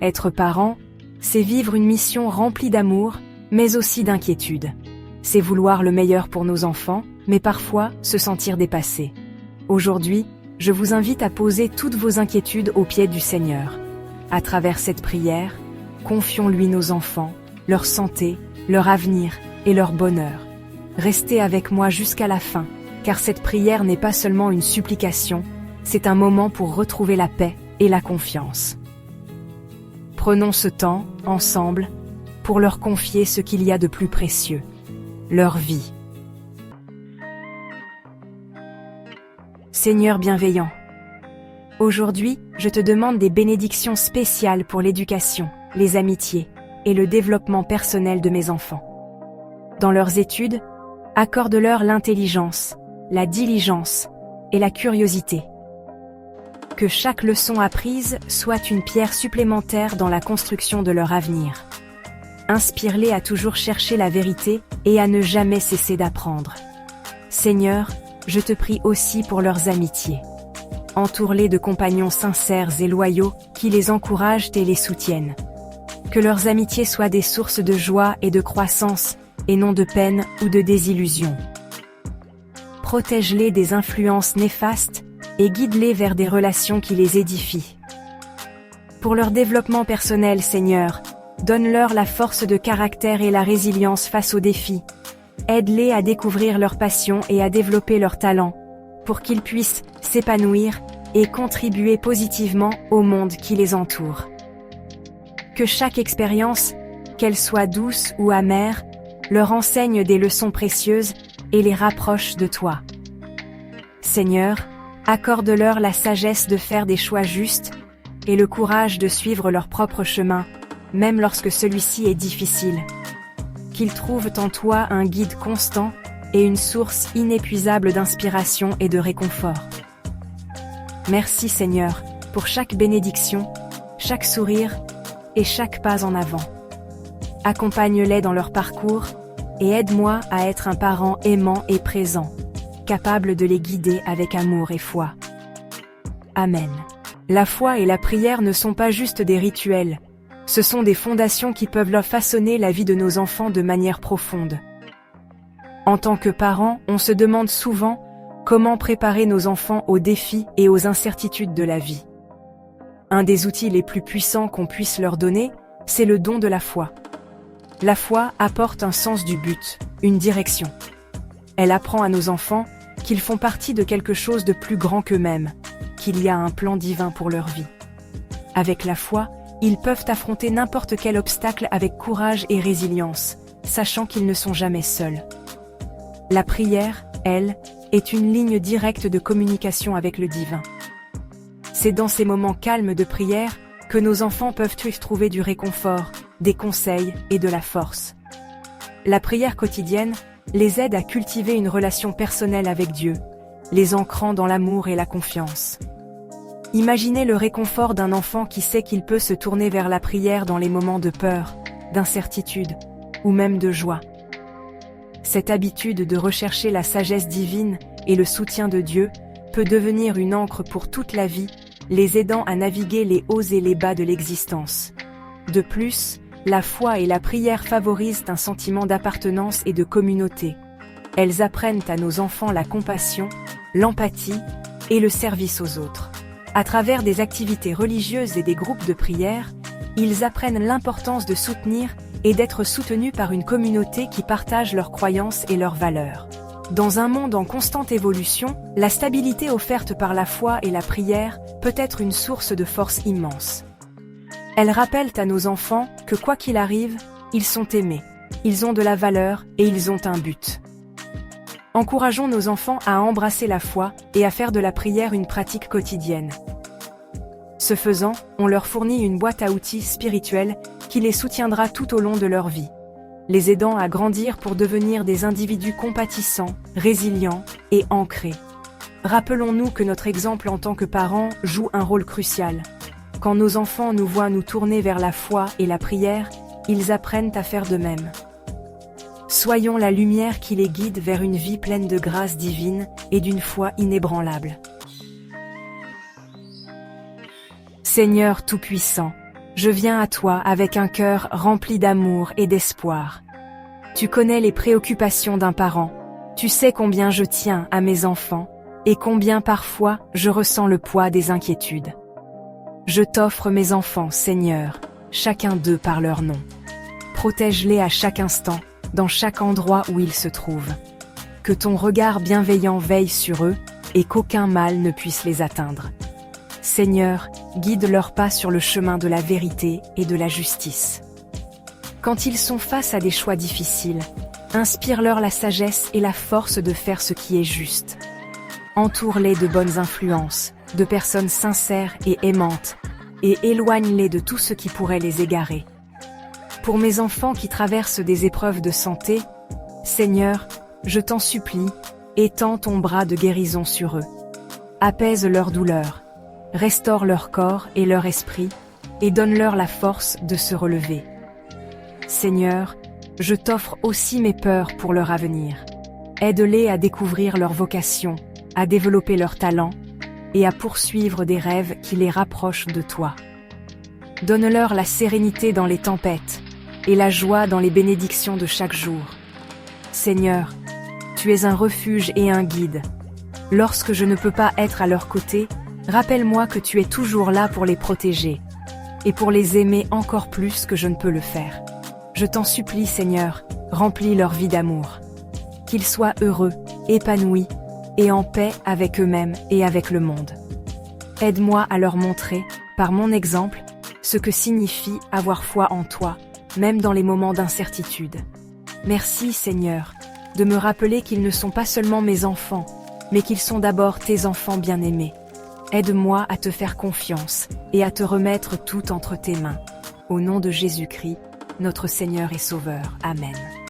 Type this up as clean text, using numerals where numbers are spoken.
Être parent, c'est vivre une mission remplie d'amour, mais aussi d'inquiétude. C'est vouloir le meilleur pour nos enfants, mais parfois se sentir dépassé. Aujourd'hui, je vous invite à poser toutes vos inquiétudes aux pieds du Seigneur. À travers cette prière, confions-lui nos enfants, leur santé, leur avenir et leur bonheur. Restez avec moi jusqu'à la fin, car cette prière n'est pas seulement une supplication, c'est un moment pour retrouver la paix et la confiance. Prenons ce temps, ensemble, pour leur confier ce qu'il y a de plus précieux, leur vie. Seigneur bienveillant, aujourd'hui, je te demande des bénédictions spéciales pour l'éducation, les amitiés et le développement personnel de mes enfants. Dans leurs études, accorde-leur l'intelligence, la diligence et la curiosité. Que chaque leçon apprise soit une pierre supplémentaire dans la construction de leur avenir. Inspire-les à toujours chercher la vérité et à ne jamais cesser d'apprendre. Seigneur, je te prie aussi pour leurs amitiés. Entoure-les de compagnons sincères et loyaux qui les encouragent et les soutiennent. Que leurs amitiés soient des sources de joie et de croissance, et non de peine ou de désillusion. Protège-les des influences néfastes et guide-les vers des relations qui les édifient. Pour leur développement personnel, Seigneur, donne-leur la force de caractère et la résilience face aux défis. Aide-les à découvrir leurs passions et à développer leurs talents, pour qu'ils puissent s'épanouir et contribuer positivement au monde qui les entoure. Que chaque expérience, qu'elle soit douce ou amère, leur enseigne des leçons précieuses et les rapproche de toi. Seigneur, accorde-leur la sagesse de faire des choix justes et le courage de suivre leur propre chemin, même lorsque celui-ci est difficile. Qu'ils trouvent en toi un guide constant et une source inépuisable d'inspiration et de réconfort. Merci Seigneur, pour chaque bénédiction, chaque sourire et chaque pas en avant. Accompagne-les dans leur parcours et aide-moi à être un parent aimant et présent, capable de les guider avec amour et foi. Amen. La foi et la prière ne sont pas juste des rituels, ce sont des fondations qui peuvent leur façonner la vie de nos enfants de manière profonde. En tant que parents, on se demande souvent comment préparer nos enfants aux défis et aux incertitudes de la vie. Un des outils les plus puissants qu'on puisse leur donner, c'est le don de la foi. La foi apporte un sens du but, une direction. Elle apprend à nos enfants qu'ils font partie de quelque chose de plus grand qu'eux-mêmes, qu'il y a un plan divin pour leur vie. Avec la foi, ils peuvent affronter n'importe quel obstacle avec courage et résilience, sachant qu'ils ne sont jamais seuls. La prière, elle, est une ligne directe de communication avec le divin. C'est dans ces moments calmes de prière que nos enfants peuvent trouver du réconfort, des conseils et de la force. La prière quotidienne les aide à cultiver une relation personnelle avec Dieu, les ancrant dans l'amour et la confiance. Imaginez le réconfort d'un enfant qui sait qu'il peut se tourner vers la prière dans les moments de peur, d'incertitude ou même de joie. Cette habitude de rechercher la sagesse divine et le soutien de Dieu peut devenir une ancre pour toute la vie, les aidant à naviguer les hauts et les bas de l'existence. De plus, la foi et la prière favorisent un sentiment d'appartenance et de communauté. Elles apprennent à nos enfants la compassion, l'empathie et le service aux autres. À travers des activités religieuses et des groupes de prière, ils apprennent l'importance de soutenir et d'être soutenus par une communauté qui partage leurs croyances et leurs valeurs. Dans un monde en constante évolution, la stabilité offerte par la foi et la prière peut être une source de force immense. Elles rappellent à nos enfants que quoi qu'il arrive, ils sont aimés, ils ont de la valeur et ils ont un but. Encourageons nos enfants à embrasser la foi et à faire de la prière une pratique quotidienne. Ce faisant, on leur fournit une boîte à outils spirituelle qui les soutiendra tout au long de leur vie, les aidant à grandir pour devenir des individus compatissants, résilients et ancrés. Rappelons-nous que notre exemple en tant que parents joue un rôle crucial. Quand nos enfants nous voient nous tourner vers la foi et la prière, ils apprennent à faire de même. Soyons la lumière qui les guide vers une vie pleine de grâce divine et d'une foi inébranlable. Seigneur Tout-Puissant, Je viens à toi avec un cœur rempli d'amour et d'espoir. Tu connais les préoccupations d'un parent, tu sais combien je tiens à mes enfants, et combien parfois je ressens le poids des inquiétudes. Je t'offre mes enfants, Seigneur, chacun d'eux par leur nom. Protège-les à chaque instant, dans chaque endroit où ils se trouvent. Que ton regard bienveillant veille sur eux, et qu'aucun mal ne puisse les atteindre. Seigneur, guide leurs pas sur le chemin de la vérité et de la justice. Quand ils sont face à des choix difficiles, inspire-leur la sagesse et la force de faire ce qui est juste. Entoure-les de bonnes influences, de personnes sincères et aimantes, et éloigne-les de tout ce qui pourrait les égarer. Pour mes enfants qui traversent des épreuves de santé, Seigneur, je t'en supplie, étends ton bras de guérison sur eux. Apaise leur douleur, restaure leur corps et leur esprit, et donne-leur la force de se relever. Seigneur, je t'offre aussi mes peurs pour leur avenir. Aide-les à découvrir leur vocation, à développer leurs talents, et à poursuivre des rêves qui les rapprochent de toi. Donne-leur la sérénité dans les tempêtes, et la joie dans les bénédictions de chaque jour. Seigneur, tu es un refuge et un guide. Lorsque je ne peux pas être à leur côté, rappelle-moi que tu es toujours là pour les protéger, et pour les aimer encore plus que je ne peux le faire. Je t'en supplie, Seigneur, remplis leur vie d'amour. Qu'ils soient heureux, épanouis, et en paix avec eux-mêmes et avec le monde. Aide-moi à leur montrer, par mon exemple, ce que signifie avoir foi en toi, même dans les moments d'incertitude. Merci, Seigneur, de me rappeler qu'ils ne sont pas seulement mes enfants, mais qu'ils sont d'abord tes enfants bien-aimés. Aide-moi à te faire confiance et à te remettre tout entre tes mains. Au nom de Jésus-Christ, notre Seigneur et Sauveur. Amen.